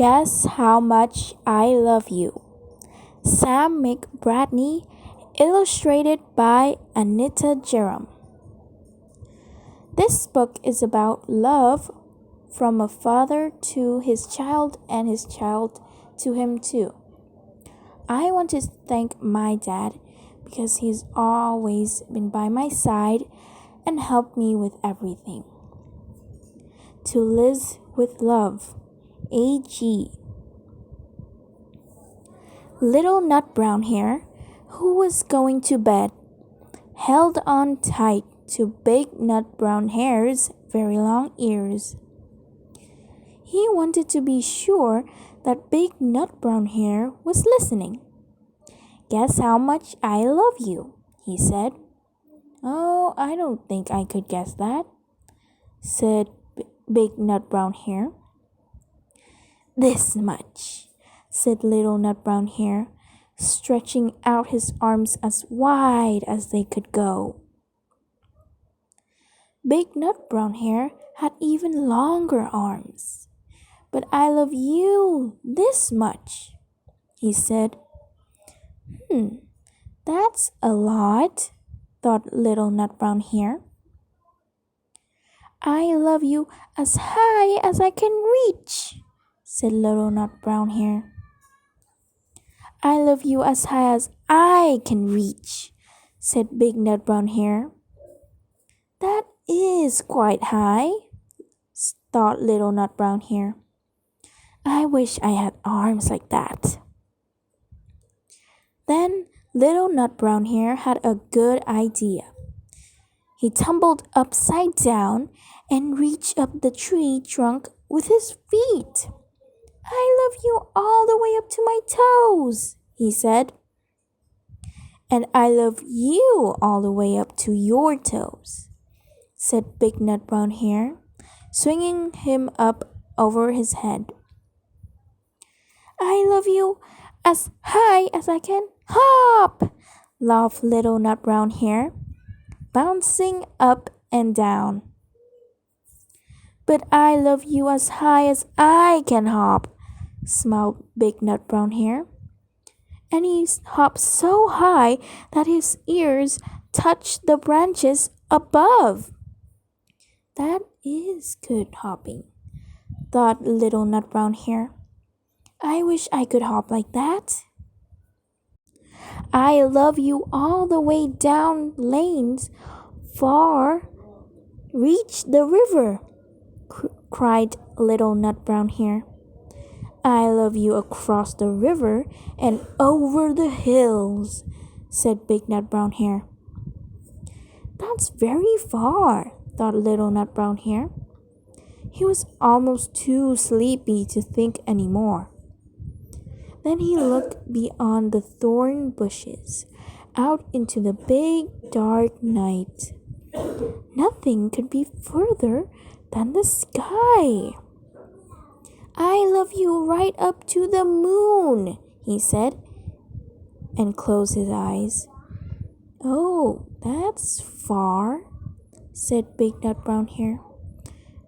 Guess How Much I Love You. Sam McBratney, illustrated by Anita Jerome. This book is about love from a father to his child and his child to him too. I want to thank my dad because he's always been by my side and helped me with everything. To Liz with Love, A.G. Little Nut Brown Hair, who was going to bed, held on tight to Big Nut Brown Hair's very long ears. He wanted to be sure that Big Nut Brown Hair was listening. "Guess how much I love you," he said. "Oh, I don't think I could guess that," said Big Nut Brown Hair. "This much," said Little Nut Brown Hair, stretching out his arms as wide as they could go. Big Nut Brown Hair had even longer arms. "But I love you this much," he said. That's a lot," thought Little Nut Brown Hair. "I love you as high as I can reach," said Little Nut Brown Hair. "I love you as high as I can reach," said Big Nut Brown Hair. "That is quite high," thought Little Nut Brown Hair. "I wish I had arms like that." Then Little Nut Brown Hair had a good idea. He tumbled upside down and reached up the tree trunk with his feet. "I love you all the way up to my toes," he said. "And I love you all the way up to your toes," said Big Nut Brown Hair, swinging him up over his head. "I love you as high as I can hop," laughed Little Nut Brown Hair, bouncing up and down. "But I love you as high as I can hop," smiled Big Nut Brown Hair. And he hopped so high that his ears touched the branches above. "That is good hopping," thought Little Nut Brown Hair. "I wish I could hop like that." "I love you all the way down lanes far reach the river," cried Little Nut Brown Hair. "I love you across the river and over the hills," said Big Nut Brown Hair. "That's very far," thought Little Nut Brown Hair. He was almost too sleepy to think any more. Then he looked beyond the thorn bushes, out into the big dark night. Nothing could be further than the sky. "I love you right up to the moon," he said, and closed his eyes. "Oh, that's far," said Big Nut Brown Hair.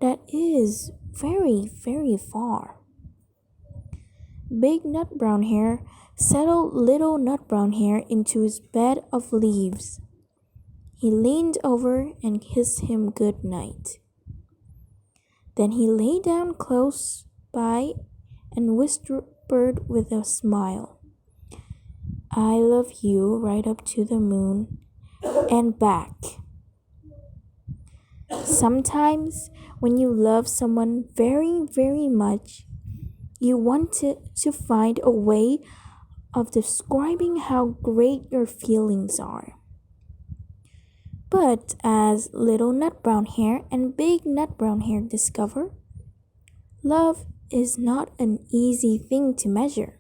"That is very, very far." Big Nut Brown Hair settled Little Nut Brown Hair into his bed of leaves. He leaned over and kissed him good night. Then he lay down close by and whispered with a smile, "I love you right up to the moon and back." Sometimes when you love someone very, very much, you want to find a way of describing how great your feelings are. But as Little Nut Brown Hair and Big Nut Brown Hair discover, love is not an easy thing to measure.